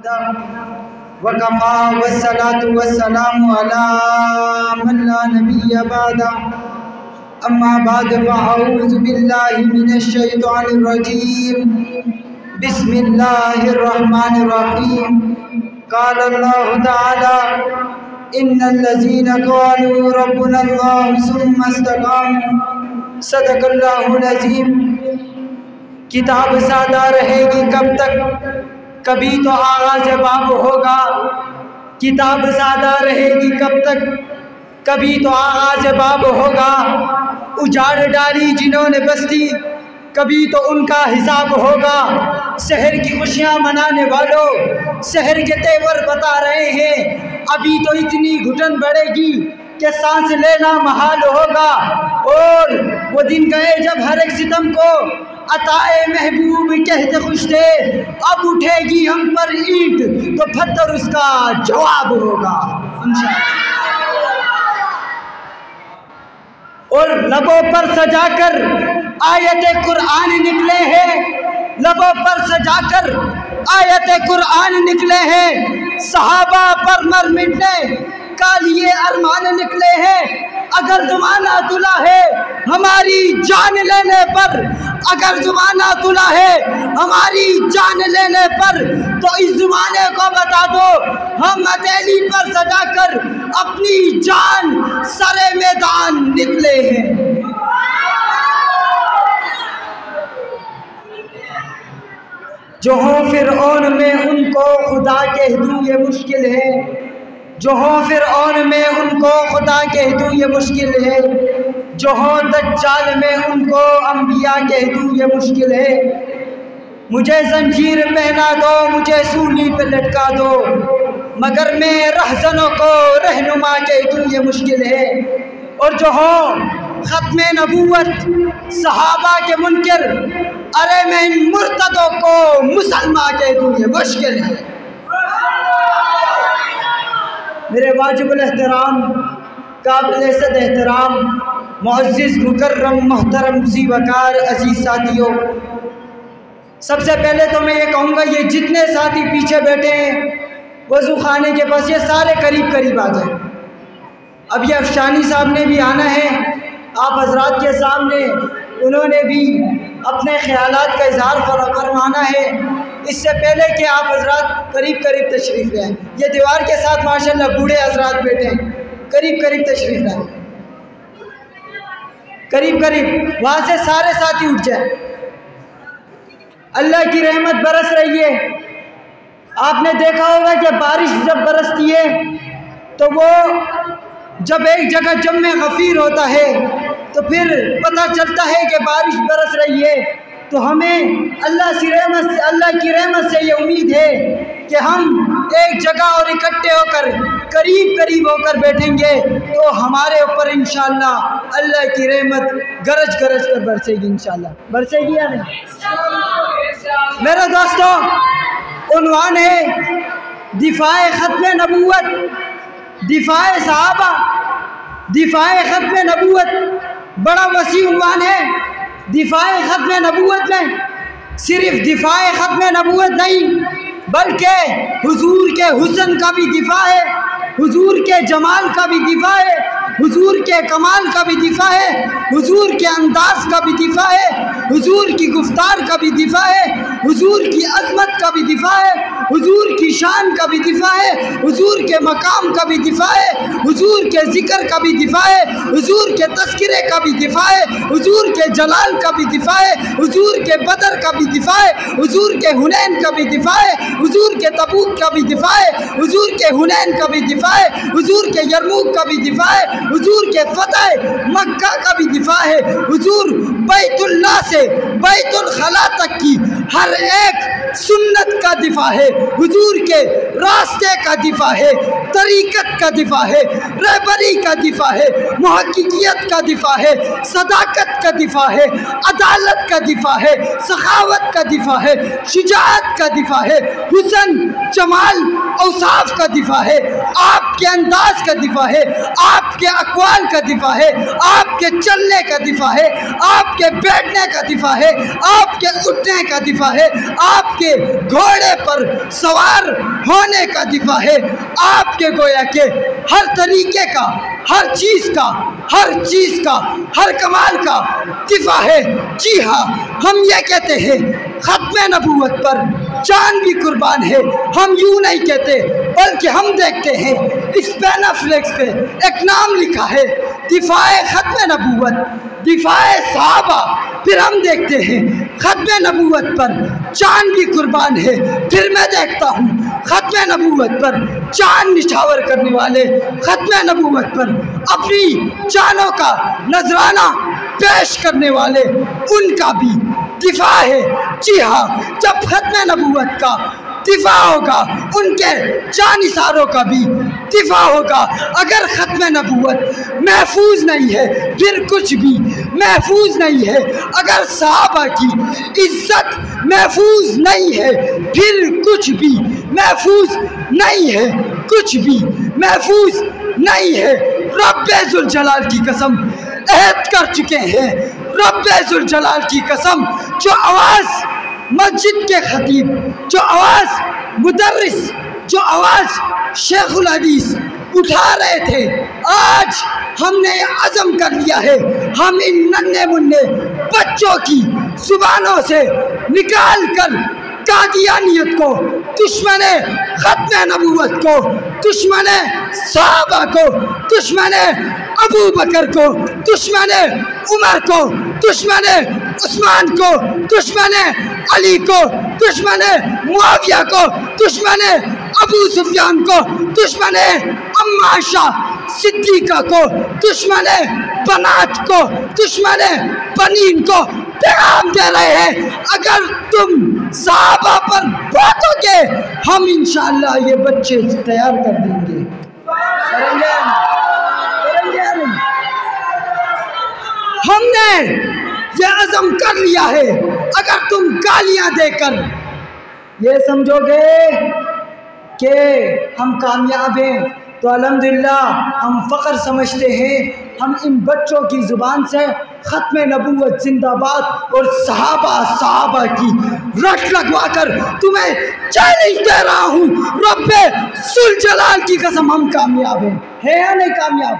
वकफ़ा वस्सलातु वस्सलामु अला मन ला नबिय्य बअद अम्मा बाद फ़अऊज़ु बिल्लाहि मिनश शैतानिर रजीम बिस्मिल्लाहिर रहमानिर रहीम क़ाल अल्लाहु तआला इन्नल लज़ीना क़ालू रब्बुनल्लाहु सुम्मा इस्तक़ामू सदक़ल्लाहुल अज़ीम। किताब सादा रहेगी कब तक, कभी तो आगाज़ बाब होगा। किताब सादा रहेगी कब तक, कभी तो आगाज़ बाब होगा। उजाड़ डाली जिन्होंने बस्ती, कभी तो उनका हिसाब होगा। शहर की खुशियाँ मनाने वालों, शहर के तेवर बता रहे हैं, अभी तो इतनी घुटन बढ़ेगी कि सांस लेना महाल होगा। और वो दिन गए जब हर एक सितम को अताए महबूब कहते खुश थे, अब उठेगी हम पर ईंट तो पत्थर उसका जवाब होगा और लबों पर सजाकर आयते कुरान निकले हैं, लबों पर सजाकर आयते कुरान निकले हैं। सहाबा पर मर मिटने का लिए अरमान निकले हैं। अगर ज़माना तुला है हमारी जान लेने पर, अगर ज़माना तुला है हमारी जान लेने पर, तो इस ज़माने को बता दो हम हथेली पर सजाकर अपनी जान सरे मैदान निकले हैं। जो हो फिरऔन में उनको खुदा कह दूँ ये मुश्किल है, जो हो फिरऔन में उनको खुदा कह दूँ ये मुश्किल है, जो हो दज्जाल में उनको अंबिया कह दूँ ये मुश्किल है। मुझे जंजीर पहना दो, मुझे सूली पे लटका दो, मगर मैं रहज़नों को रहनुमा कह दूँ ये मुश्किल है। और जो हो ख़त्मे नबूवत सहाबा के मुनकर, अरे मैं इन मुर्तदों को मुसलमान कह दूँ ये मुश्किल है। मेरे वाजिबुल एहतराम काबिल इज़्ज़त एहतराम मुअज़्ज़िज़ मुकर्रम मोहतरम ज़ी वक़ार अज़ीज़ साथियों, सबसे पहले तो मैं ये कहूँगा ये जितने साथी पीछे बैठे हैं वज़ू खाने के पास, ये सारे करीब करीब आ जाए। अब ये अफ़शानी साहब ने भी आना है आप हज़रात के सामने, उन्होंने भी अपने ख़यालात का इज़हार फरमाना है। इससे पहले कि आप हज़रात करीब करीब तशरीफ़ लाएँ, ये दीवार के साथ माशाल्लाह बूढ़े हज़रात बैठे हैं, करीब करीब तशरीफ़ लाएँ, करीब करीब, वहाँ से सारे साथी उठ जाए। अल्लाह की रहमत बरस रही है। आपने देखा होगा कि बारिश जब बरसती है तो वो जब एक जगह जम्मे गफ़ीर होता है तो फिर पता चलता है कि बारिश बरस रही है। तो हमें अल्लाह की रहमत से ये उम्मीद है कि हम एक जगह और इकट्ठे होकर करीब करीब होकर बैठेंगे तो हमारे ऊपर इंशाअल्लाह अल्लाह की रहमत गरज गरज कर बरसेगी। इंशाअल्लाह बरसेगी या नहीं? मेरे दोस्तों, उन्वान है दिफाए ख़त्मे नबूवत, दिफाए सहाबा, दिफाए ख़त्मे नबूवत, बड़ा वसी उन्वान है। दिफाए ख़त्मे नबूवत में सिर्फ दिफाए ख़त्मे नबूवत नहीं बल्कि हुजूर के हुस्न का भी दिफा है, हुजूर के जमाल का भी दिफा है, हुजूर के कमाल का भी दिफा है, हुजूर के अंदाज का भी दिफा है, हुजूर की गुफ्तार का भी दिफा है, हुजूर की अज़मत का भी दिफा है, हुजूर की शान का भी दिफा है, हुजूर के मकाम का भी दिफा है, हुजूर के ज़िक्र का भी दिफा है, हुजूर के तज़किरे का भी दिफा है, हुजूर के जलाल का भी दिफा है, हुजूर के बदर का भी दिफा है, हुजूर के हुनैन का भी दिफा है, हुजूर के तबूक का भी दिफा है, हुजूर के हुनैन का भी दिफा है, हुजूर के यरमूक का भी दिफा है, हुजूर के फतह मक्का का भी दिफा है, हुजूर बैतुल्लाह से बैतुल खला तक की हर एक सुन्नत का दिफा है, हुजूर के रास्ते का दिफा है, तरीक़त का दिफा है, रहबरी का दिफा है, मुहक्किकियत का दिफा है, सदाकत का दिफा है, अदालत का दिफा है, सखावत का दिफा है, शुजाअत का दिफा है, हुस्न जमाल औसाफ का दिफा है। आप आपके अंदाज का दिफा है, आपके अक़वाल का दिफा है, आपके चलने का दिफा है, आपके बैठने का दिफा है, आपके उठने का दिफा है, आपके घोड़े पर सवार होने का दिफा है, आपके गोया के हर तरीके का, हर चीज़ का, हर कमाल का दिफा है। जी हाँ, हम ये कहते हैं ख़त्म नबूवत पर जान भी कुर्बान है। हम यूँ नहीं कहते, बल्कि हम देखते हैं इस पैनाफ्लेक्स पे एक नाम लिखा है, दिफाए ख़त्म नबूवत, दिफाए सहाबा। फिर हम देखते हैं ख़त्म नबूवत पर जान भी कुर्बान है। फिर मैं देखता हूँ ख़त्म नबूवत पर जान निछावर करने वाले, ख़त्म नबूवत पर अपनी जानों का नजराना पेश करने वाले, उनका भी दिफा है। जी हाँ, जब ख़त्म नबूवत का दिफा होगा, उनके जानिसारों का भी दिफा होगा। अगर ख़त्म नबूवत महफूज नहीं है, फिर कुछ भी महफूज नहीं है। अगर सहाबा की इज्जत महफूज नहीं है, फिर कुछ भी महफूज नहीं है, कुछ भी महफूज नहीं है। रब्बे ज़ुल जलाल की कसम अहद कर चुके हैं, रब्बे ज़ुल जलाल की कसम, जो आवाज़ मस्जिद के खतीब, जो आवाज़ मुदर्रिस, जो आवाज़ शेखुल हदीस उठा रहे थे, आज हमने अज़म कर लिया है, हम इन नन्हे मुन्ने बच्चों की ज़ुबानों से निकाल कर कादियानियत को, दुश्मने ख़त्म नबूवत को, दुश्मने सहाबा को, दुश्मने अबू बकर को, दुश्मने उमर को, दुश्मने उस्मान को, दुश्मने अली को, दुश्मने मुआविया को, दुश्मने अबू सुफियान को, दुश्मने अम्मा आयशा सिद्दीक़ा को, दुश्मने बनात को, दुश्मने बनीन को पैगाम दे रहे हैं, अगर तुम सहाबा पर बातोगे, हम इंशाअल्लाह ये बच्चे तैयार कर देंगे। हमने ये अज़म कर लिया है। अगर तुम गालियां देकर ये समझोगे कि हम कामयाब हैं, तो अल्हम्दुलिल्लाह हम फ़ख्र समझते हैं। हम इन बच्चों की ज़ुबान से ख़त्म नबूवत जिंदाबाद और सहाबा की रट लगवा कर तुम्हें चैलेंज दे रहा हूँ, रब्बे ज़ुल जलाल की कसम, हम कामयाब हैं। है या नहीं कामयाब?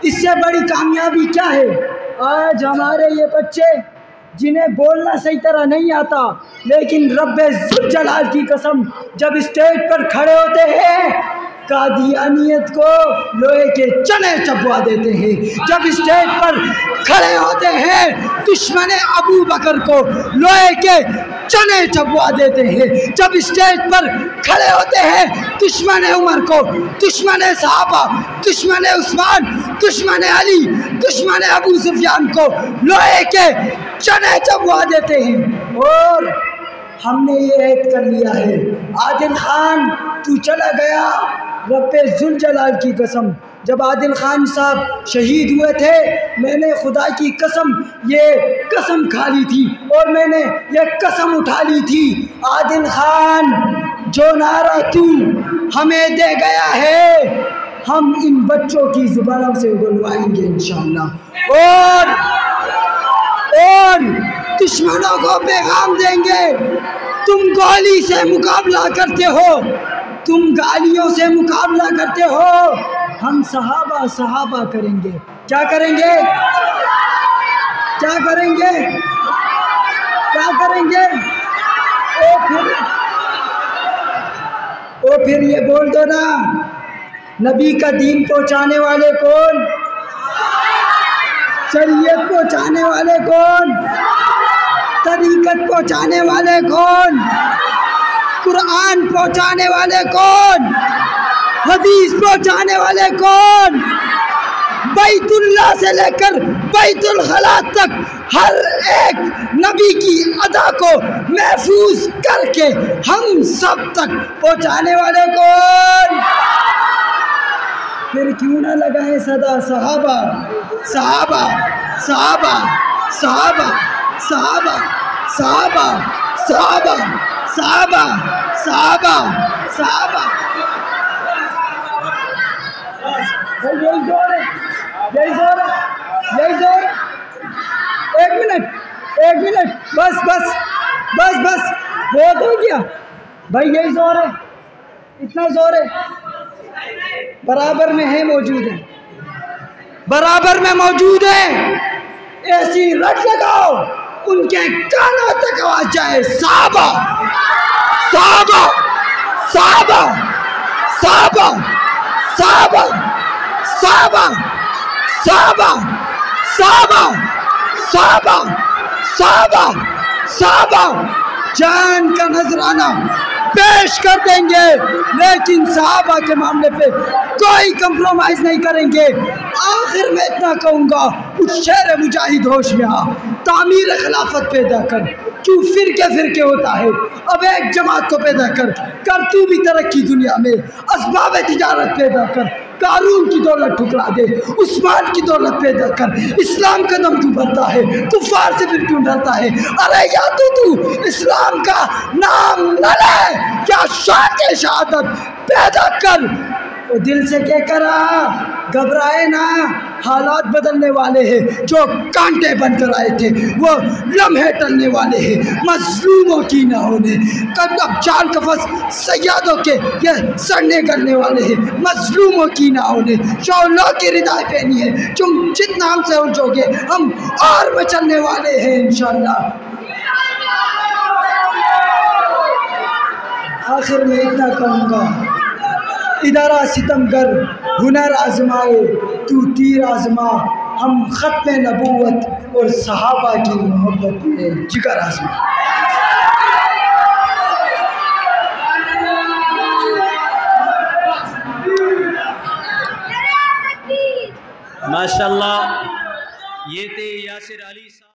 इससे बड़ी कामयाबी क्या है? आज हमारे ये बच्चे जिन्हें बोलना सही तरह नहीं आता, लेकिन रब्बे ज़ुल जलाल की कसम जब स्टेज पर खड़े होते हैं, कादियानियत को लोहे के चने चबवा देते हैं। जब स्टेज पर खड़े होते हैं, दुश्मन अबू बकर को लोहे के चने चबवा देते हैं। जब स्टेज पर खड़े होते हैं, दुश्मन उमर को, दुश्मन सहाबा, दुश्मन उस्मान, दुश्मन अली, दुश्मन अबू सुफियान को लोहे के चने चबवा देते हैं। और हमने ये ऐद कर लिया है, आदिल खान तू चला गया, रब्बे ज़ुल जलाल की कसम, जब आदिल खान साहब शहीद हुए थे, मैंने खुदा की कसम ये कसम खा ली थी और मैंने ये कसम उठा ली थी, आदिल खान जो नारा तू हमें दे गया है, हम इन बच्चों की ज़ुबानों से बुलवाएंगे इंशाअल्लाह। और दुश्मनों को पैगाम देंगे, तुम गोली से मुकाबला करते हो, तुम गालियों से मुकाबला करते हो, हम सहाबा करेंगे। क्या करेंगे? क्या करेंगे? क्या करेंगे? ओ फिर ये बोल दो ना, नबी का दीन पहुंचाने वाले कौन? शरीयत पहुंचाने वाले कौन? तरीक़त पहुंचाने वाले कौन? कुरान पहुंचाने वाले कौन? हदीस पहुंचाने वाले कौन? बैतुल्लाह से लेकर बैतुल खला तक हर एक नबी की अदा को महफूज करके हम सब तक पहुंचाने वाले कौन? फिर क्यों ना लगाए सदा सहाबा सहाबा सहाबा सहाबा सहाबा सहाबा सहाबा सहाबा सहाबा सहाबा। यही जोर है, यही जोर है, यही जोर है। एक मिनट, बस बस बस बस, बहुत हो गया भाई, यही जोर है, इतना जोर है। बराबर में है, मौजूद है, बराबर में मौजूद है। ऐसी रट लगाओ उनके कानों तक आवाज जाए, साहबा साहबा साहबा साहबा साहबा साहबा साहबा साहबा साहबा साहबा साहबा, जान का नजराना पेश कर देंगे, लेकिन साहबा के मामले पे कोई कंप्रोमाइज नहीं करेंगे। आखिर में इतना कहूँगा, उस शेर मुजाहिद होश में आ, तामीर खिलाफत पैदा कर, क्यों फिरके होता है, अब एक जमात को पैदा कर तू भी तरक्की दुनिया में, असबाब तिजारत पैदा कर, कारून की दौलत ठुकरा दे, उस्मान की दौलत पैदा कर, इस्लाम का दम तू भरता है, कुफार से फिर क्यों डरता है? अरे या तो तू इस्लाम का नाम न ले, क्या शान शहादत पैदा कर। वो दिल से क्या करा, घबराए ना, हालात बदलने वाले हैं, जो कांटे बनकर आए थे वो लम्हे टलने वाले हैं, मजलूमों की ना होने, कब अब चाल कफस सैयदों के ये सड़ने गलने वाले हैं, मजलूमों की ना होने, शौलों की रिदाएं पहनी है, तुम जितना हमसे उलझोगे हम और मचलने वाले हैं इंशाअल्लाह। आखिर में इतना कहूँगा, इदारा सितमगर हुनर आजमाए, तू तीर आजमा, हम ख़त्म नबूवत और सहाबा की मोहब्बत में जिगर आजमा। माशाल्लाह, ये थे यासिर अली साहब।